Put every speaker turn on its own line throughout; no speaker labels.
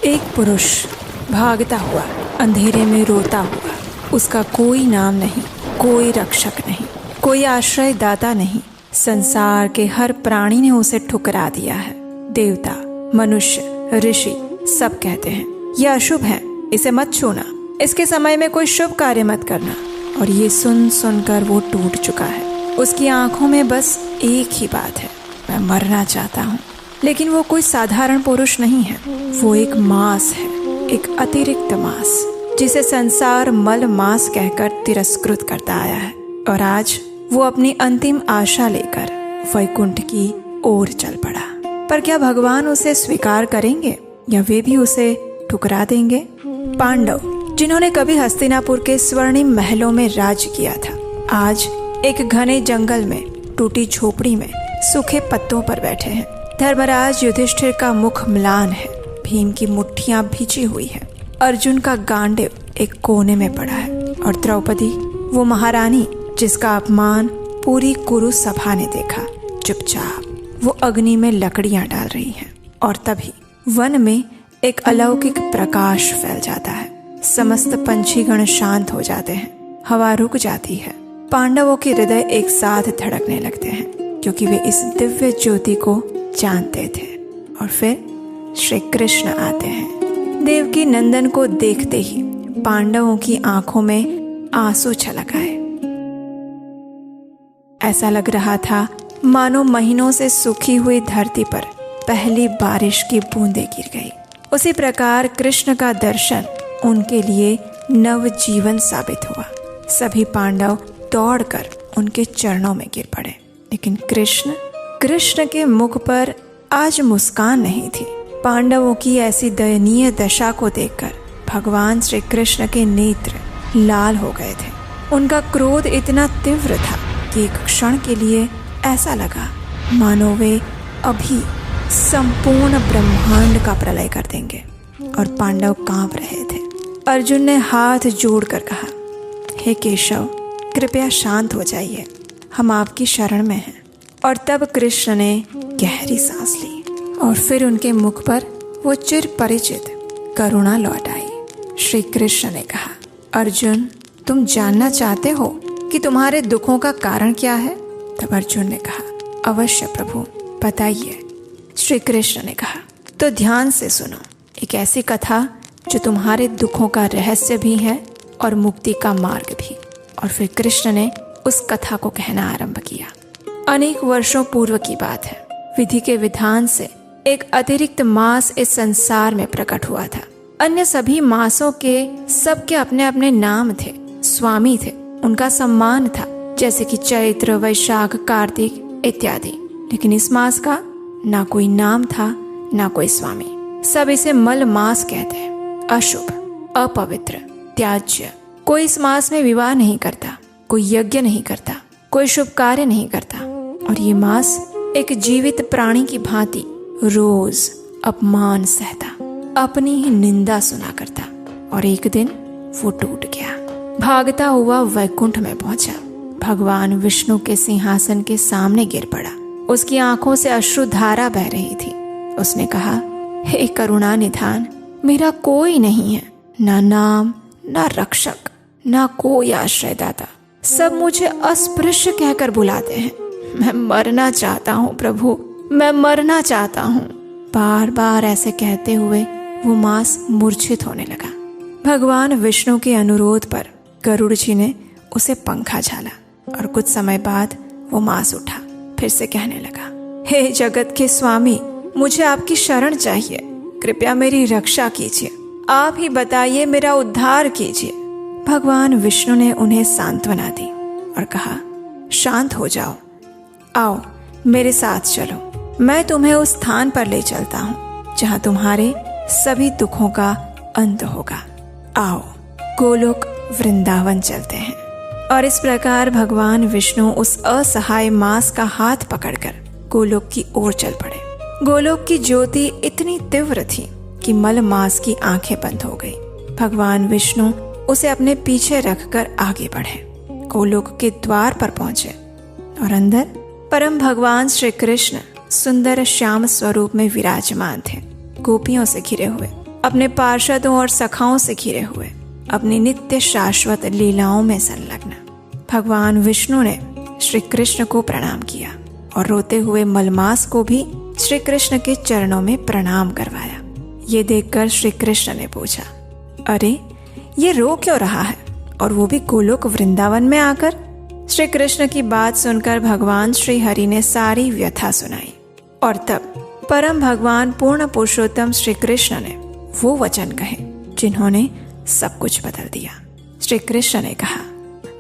एक पुरुष भागता हुआ अंधेरे में रोता हुआ, उसका कोई नाम नहीं, कोई रक्षक नहीं, कोई आश्रय दाता नहीं। संसार के हर प्राणी ने उसे ठुकरा दिया है। देवता, मनुष्य, ऋषि सब कहते हैं यह अशुभ है, इसे मत छूना, इसके समय में कोई शुभ कार्य मत करना। और ये सुन सुनकर वो टूट चुका है। उसकी आंखों में बस एक ही बात है, मैं मरना चाहता हूँ। लेकिन वो कोई साधारण पुरुष नहीं है, वो एक मांस है, एक अतिरिक्त मांस, जिसे संसार मल मांस कहकर तिरस्कृत करता आया है। और आज वो अपनी अंतिम आशा लेकर वैकुंठ की ओर चल पड़ा। पर क्या भगवान उसे स्वीकार करेंगे या वे भी उसे ठुकरा देंगे? पांडव, जिन्होंने कभी हस्तिनापुर के स्वर्णिम महलों में राज किया था, आज एक घने जंगल में टूटी झोपड़ी में सूखे पत्तों पर बैठे हैं। धर्मराज युधिष्ठिर का मुख म्लान है, भीम की मुट्ठियां भिजी हुई है, अर्जुन का गांडीव एक कोने में पड़ा है, और द्रौपदी, वो महारानी जिसका अपमान पूरी कुरु सभा ने देखा, चुपचाप वो अग्नि में लकड़ियां डाल रही हैं। और तभी वन में एक अलौकिक प्रकाश फैल जाता है। समस्त पंछीगण शांत हो जाते हैं, हवा रुक जाती है। पांडवों के हृदय एक साथ धड़कने लगते हैं, क्योंकि वे इस दिव्य ज्योति को जानते थे। और फिर श्री कृष्ण आते हैं। देवकी नंदन को देखते ही पांडवों की आंखों में आंसू छलक आए। ऐसा लग रहा था मानो महीनों से सूखी हुई धरती पर पहली बारिश की बूंदें गिर गई। उसी प्रकार कृष्ण का दर्शन उनके लिए नव जीवन साबित हुआ। सभी पांडव दौड़कर उनके चरणों में गिर पड़े। लेकिन कृष्ण के मुख पर आज मुस्कान नहीं थी। पांडवों की ऐसी दयनीय दशा को देखकर भगवान श्री कृष्ण के नेत्र लाल हो गए थे। उनका क्रोध इतना तीव्र था कि एक क्षण के लिए ऐसा लगा मानो वे अभी संपूर्ण ब्रह्मांड का प्रलय कर देंगे। और पांडव कांप रहे थे। अर्जुन ने हाथ जोड़कर कहा, हे केशव, कृपया शांत हो जाइए, हम आपकी शरण में हैं। और तब कृष्ण ने गहरी सांस ली और फिर उनके मुख पर वो चिर परिचित करुणा लौट आई। श्री कृष्ण ने कहा, अर्जुन, तुम जानना चाहते हो कि तुम्हारे दुखों का कारण क्या है? तब अर्जुन ने कहा, अवश्य प्रभु, बताइए। श्री कृष्ण ने कहा, तो ध्यान से सुनो, एक ऐसी कथा जो तुम्हारे दुखों का रहस्य भी है और मुक्ति का मार्ग भी। और फिर कृष्ण ने उस कथा को कहना आरंभ किया। अनेक वर्षों पूर्व की बात है। विधि के विधान से एक अतिरिक्त मास इस संसार में प्रकट हुआ था। अन्य सभी मासों के सबके अपने अपने नाम थे, स्वामी थे, उनका सम्मान था, जैसे कि चैत्र, वैशाख, कार्तिक इत्यादि। लेकिन इस मास का ना कोई नाम था, ना कोई स्वामी। सब इसे मल मास कहते हैं, अशुभ, अपवित्र, त्याज्य। कोई इस मास में विवाह नहीं करता, कोई यज्ञ नहीं करता, कोई शुभ कार्य नहीं करता। और ये मास एक जीवित प्राणी की भांति रोज अपमान सहता, अपनी ही निंदा सुना करता। और एक दिन वो टूट गया, भागता हुआ वैकुंठ में पहुंचा, भगवान विष्णु के सिंहासन के सामने गिर पड़ा। उसकी आंखों से अश्रुधारा बह रही थी। उसने कहा, हे करुणा निधान, मेरा कोई नहीं है, ना नाम, ना रक्षक, ना कोई आश्रयदाता। सब मुझे अस्पृश्य कहकर बुलाते हैं। मैं मरना चाहता हूँ प्रभु, मैं मरना चाहता हूँ। बार बार ऐसे कहते हुए वो मांस मूर्छित होने लगा। भगवान विष्णु के अनुरोध पर गरुड़ जी ने उसे पंखा झाला और कुछ समय बाद वो मांस उठा। फिर से कहने लगा, हे जगत के स्वामी, मुझे आपकी शरण चाहिए, कृपया मेरी रक्षा कीजिए, आप ही बताइए, मेरा उद्धार कीजिए। भगवान विष्णु ने उन्हें सांत्वना दी और कहा, शांत हो जाओ, आओ मेरे साथ चलो, मैं तुम्हें उस स्थान पर ले चलता हूँ जहाँ तुम्हारे सभी दुखों का अंत होगा। आओ गोलोक वृंदावन चलते हैं। और इस प्रकार भगवान विष्णु उस असहाय मांस का हाथ पकड़कर गोलोक की ओर चल पड़े। गोलोक की ज्योति इतनी तीव्र थी कि मल मास की आंखें बंद हो गई। भगवान विष्णु उसे अपने पीछे रखकर आगे बढ़े, गोलोक के द्वार पर पहुंचे और अंदर परम भगवान श्री कृष्ण सुंदर श्याम स्वरूप में विराजमान थे, गोपियों से घिरे हुए। अपने पार्षदों और सखाओं से घिरे हुए, अपनी नित्य शाश्वत लीलाओं में संलग्न, भगवान विष्णु ने श्री कृष्ण को प्रणाम किया और रोते हुए मलमास को भी श्री कृष्ण के चरणों में प्रणाम करवाया। ये देखकर श्री कृष्ण ने पूछा, अरे ये रो क्यों रहा है, और वो भी गोलोक वृंदावन में आकर? श्री कृष्ण की बात सुनकर भगवान श्री हरि ने सारी व्यथा सुनाई, और तब परम भगवान पूर्ण पुरुषोत्तम श्री कृष्ण ने वो वचन कहे जिन्होंने सब कुछ बदल दिया। श्री कृष्ण ने कहा,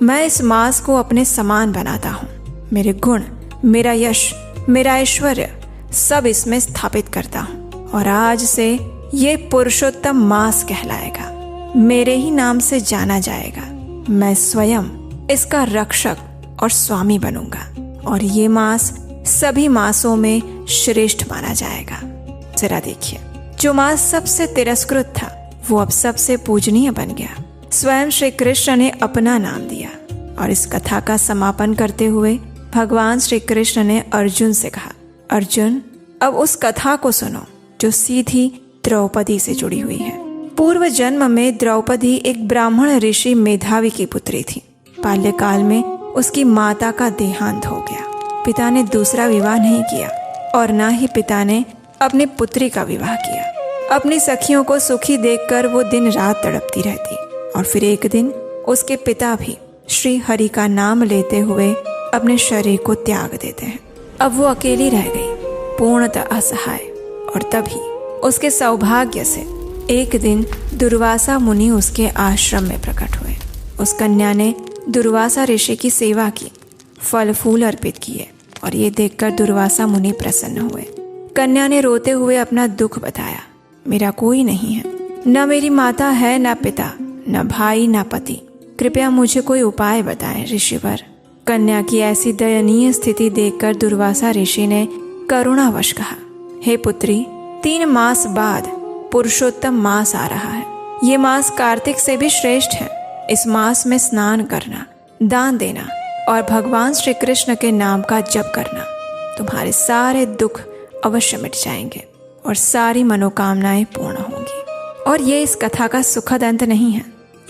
मैं इस मास को अपने समान बनाता हूँ। मेरे गुण, मेरा यश, मेरा ऐश्वर्य सब इसमें स्थापित करता हूँ, और आज से ये पुरुषोत्तम मास कहलाएगा, मेरे ही नाम से जाना जाएगा। मैं स्वयं इसका रक्षक और स्वामी बनूंगा, और ये मास सभी मासों में श्रेष्ठ माना जाएगा। जरा देखिए, जो मास सबसे तिरस्कृत था वो अब सबसे पूजनीय बन गया। स्वयं श्री कृष्ण ने अपना नाम दिया। और इस कथा का समापन करते हुए भगवान श्री कृष्ण ने अर्जुन से कहा, अर्जुन, अब उस कथा को सुनो जो सीधी द्रौपदी से जुड़ी हुई है। पूर्व जन्म में द्रौपदी एक ब्राह्मण ऋषि मेधावी की पुत्री थी। बाल्यकाल में उसकी माता का देहांत हो गया। पिता ने दूसरा विवाह नहीं किया, और न ही पिता ने अपनी पुत्री का विवाह किया। अपनी सखियों को सुखी देखकर वो दिन रात तड़पती रहती, और फिर एक दिन उसके पिता भी श्री हरि का नाम लेते हुए अपने शरीर को त्याग देते हैं। अब वो अकेली रह गई, पूर्णतः असहाय। और तभी उसके सौभाग्य से एक दिन दुर्वासा मुनि उसके आश्रम में प्रकट हुए। उस कन्या ने दुर्वासा ऋषि की सेवा की, फल फूल अर्पित किए, और ये देखकर दुर्वासा मुनि प्रसन्न हुए। कन्या ने रोते हुए अपना दुख बताया, मेरा कोई नहीं है, न मेरी माता है, न पिता, न भाई, न पति। कृपया मुझे कोई उपाय बताएं ऋषिवर। कन्या की ऐसी दयनीय स्थिति देखकर दुर्वासा ऋषि ने करुणावश कहा, हे पुत्री, 3 मास बाद पुरुषोत्तम मास आ रहा है। ये मास कार्तिक से भी श्रेष्ठ है। इस मास में स्नान करना, दान देना और भगवान श्री कृष्ण के नाम का जप करना, तुम्हारे सारे दुख अवश्य मिट जाएंगे और सारी मनोकामनाएं पूर्ण होंगी। और ये इस कथा का सुखद अंत नहीं है,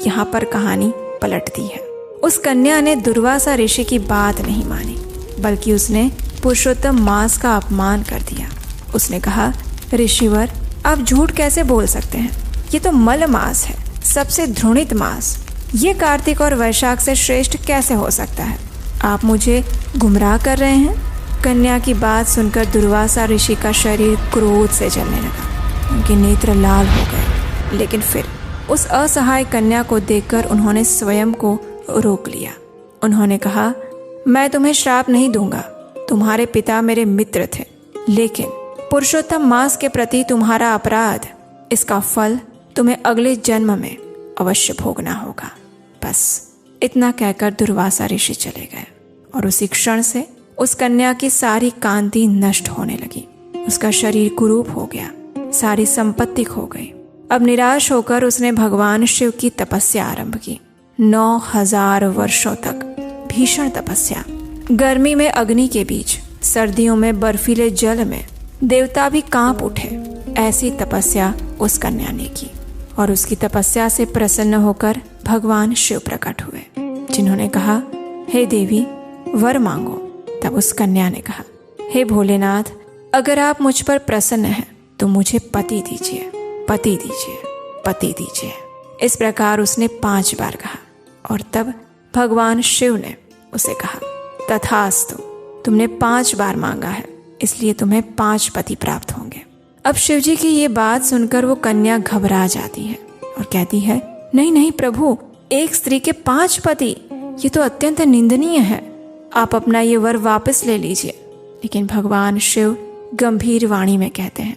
यहाँ पर कहानी पलटती है। उस कन्या ने दुर्वासा ऋषि की बात नहीं मानी, बल्कि उसने पुरुषोत्तम मास का अपमान कर दिया। उसने कहा, ऋषिवर, आप झूठ कैसे बोल सकते हैं? ये तो मल मास है, सबसे घृणित मास। ये कार्तिक और वैशाख से श्रेष्ठ कैसे हो सकता है? आप मुझे गुमराह कर रहे हैं। कन्या की बात सुनकर दुर्वासा ऋषि का शरीर क्रोध से जलने लगा। उनके नेत्र लाल हो गए, लेकिन फिर उस असहाय कन्या को देखकर उन्होंने स्वयं को रोक लिया। उन्होंने कहा, मैं तुम्हें श्राप नहीं दूंगा। तुम्हारे पिता मेरे मित्र थे, लेकिन पुरुषोत्तम मास के प्रति तुम्हारा अपराध, इसका फल तुम्हें अगले जन्म में अवश्य भोगना होगा। बस इतना कहकर दुर्वासा ऋषि चले गए, और उसी क्षण से उस कन्या की सारी कांति नष्ट होने लगी। उसका शरीर कुरूप हो गया, सारी संपत्ति खो गई। अब निराश होकर उसने भगवान शिव की तपस्या आरंभ की। 9000 वर्षों तक भीषण तपस्या, गर्मी में अग्नि के बीच, सर्दियों में बर्फीले जल में देवता भी कांप उठे, ऐसी तपस्या उस कन्या ने की। और उसकी तपस्या से प्रसन्न होकर भगवान शिव प्रकट हुए, जिन्होंने कहा, हे देवी, वर मांगो। तब उस कन्या ने कहा, हे भोलेनाथ, अगर आप मुझ पर प्रसन्न हैं तो मुझे पति दीजिए, पति दीजिए, पति दीजिए। इस प्रकार उसने 5 बार कहा, और तब भगवान शिव ने उसे कहा, तथास्तु, तुमने 5 बार मांगा है, इसलिए तुम्हें 5 पति प्राप्त होंगे। अब शिवजी की ये बात सुनकर वो कन्या घबरा जाती है और कहती है, नहीं नहीं प्रभु, एक स्त्री के 5 पति, ये तो अत्यंत निंदनीय है। आप अपना ये वर वापस ले लीजिए। लेकिन भगवान शिव गंभीर वाणी में कहते हैं,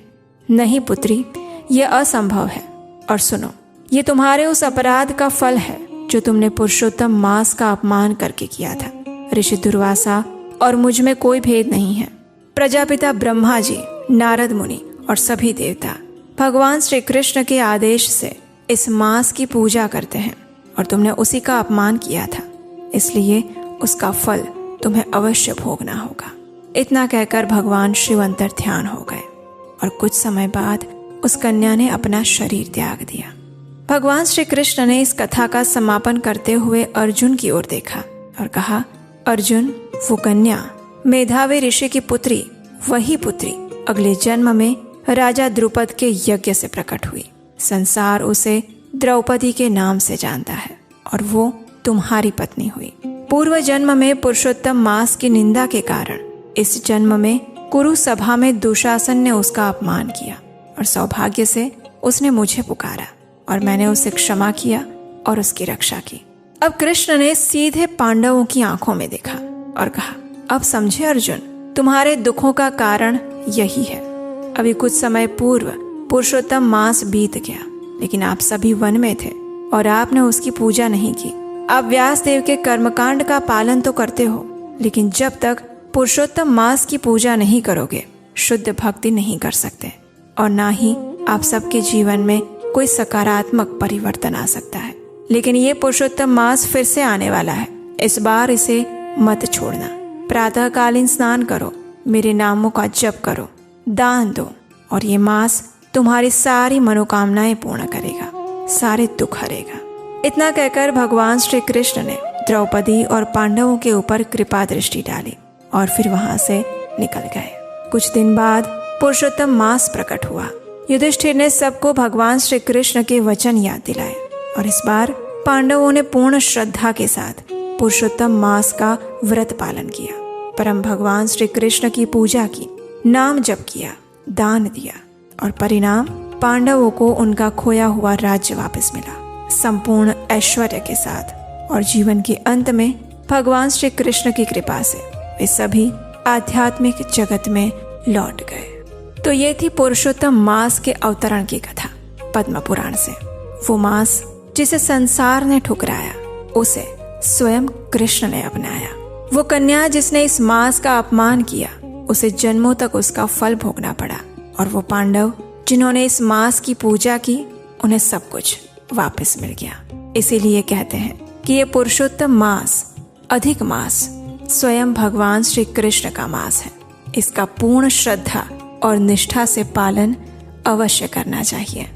नहीं पुत्री, ये असंभव है। और सुनो, ये तुम्हारे उस अपराध का फल है जो तुमने पुरुषोत्तम मास का अपमान करके किया था। ऋषि दुर्वासा और मुझ में कोई भेद नहीं है। प्रजापिता ब्रह्मा जी, नारद मुनि और सभी देवता भगवान श्री कृष्ण के आदेश से इस मास की पूजा करते हैं, और तुमने उसी का अपमान किया था, इसलिए उसका फल तुम्हें अवश्य भोगना होगा। इतना कहकर भगवान शिव अंतर्ध्यान हो गए, और कुछ समय बाद उस कन्या ने अपना शरीर त्याग दिया। भगवान श्री कृष्ण ने इस कथा का समापन करते हुए अर्जुन की ओर देखा और कहा, अर्जुन, वो कन्या मेधावी ऋषि की पुत्री, वही पुत्री अगले जन्म में राजा द्रुपद के यज्ञ से प्रकट हुई। संसार उसे द्रौपदी के नाम से जानता है और वो तुम्हारी पत्नी हुई। पूर्व जन्म में पुरुषोत्तम मास की निंदा के कारण इस जन्म में कुरु सभा में दुशासन ने उसका अपमान किया और सौभाग्य से उसने मुझे पुकारा और मैंने उसे क्षमा किया और उसकी रक्षा की। अब कृष्ण ने सीधे पांडवों की आंखों में देखा और कहा, अब समझे अर्जुन, तुम्हारे दुखों का कारण यही है। अभी कुछ समय पूर्व पुरुषोत्तम मास बीत गया, लेकिन आप सभी वन में थे और आपने उसकी पूजा नहीं की। आप व्यास देव के कर्मकांड का पालन तो करते हो, लेकिन जब तक पुरुषोत्तम मास की पूजा नहीं करोगे शुद्ध भक्ति नहीं कर सकते और ना ही आप सबके जीवन में कोई सकारात्मक परिवर्तन आ सकता है। लेकिन ये पुरुषोत्तम मास फिर से आने वाला है, इस बार इसे मत छोड़ना। प्रातःकालीन स्नान करो, मेरे नामों का जप करो, दान दो और ये मास तुम्हारी सारी मनोकामनाएं पूर्ण करेगा, सारे दुख हरेगा। इतना कहकर भगवान श्री कृष्ण ने द्रौपदी और पांडवों के ऊपर कृपा दृष्टि डाली और फिर वहां से निकल गए। कुछ दिन बाद पुरुषोत्तम मास प्रकट हुआ। युधिष्ठिर ने सबको भगवान श्री कृष्ण के वचन याद दिलाए और इस बार पांडवों ने पूर्ण श्रद्धा के साथ पुरुषोत्तम मास का व्रत पालन किया। परम भगवान श्री कृष्ण की पूजा की, नाम जप किया, दान दिया और परिणाम पांडवों को उनका खोया हुआ राज्य वापस मिला, संपूर्ण ऐश्वर्य के साथ। और जीवन के अंत में भगवान श्री कृष्ण की कृपा से वे सभी आध्यात्मिक जगत में लौट गए। तो ये थी पुरुषोत्तम मास के अवतरण की कथा पद्म पुराण से। वो मास जिसे संसार ने ठुकराया, उसे स्वयं कृष्ण ने अपनाया। वो कन्या जिसने इस मास का अपमान किया, उसे जन्मों तक उसका फल भोगना पड़ा। और वो पांडव जिन्होंने इस मास की पूजा की, उन्हें सब कुछ वापस मिल गया। इसीलिए कहते हैं कि ये पुरुषोत्तम मास, अधिक मास, स्वयं भगवान श्री कृष्ण का मास है। इसका पूर्ण श्रद्धा और निष्ठा से पालन अवश्य करना चाहिए।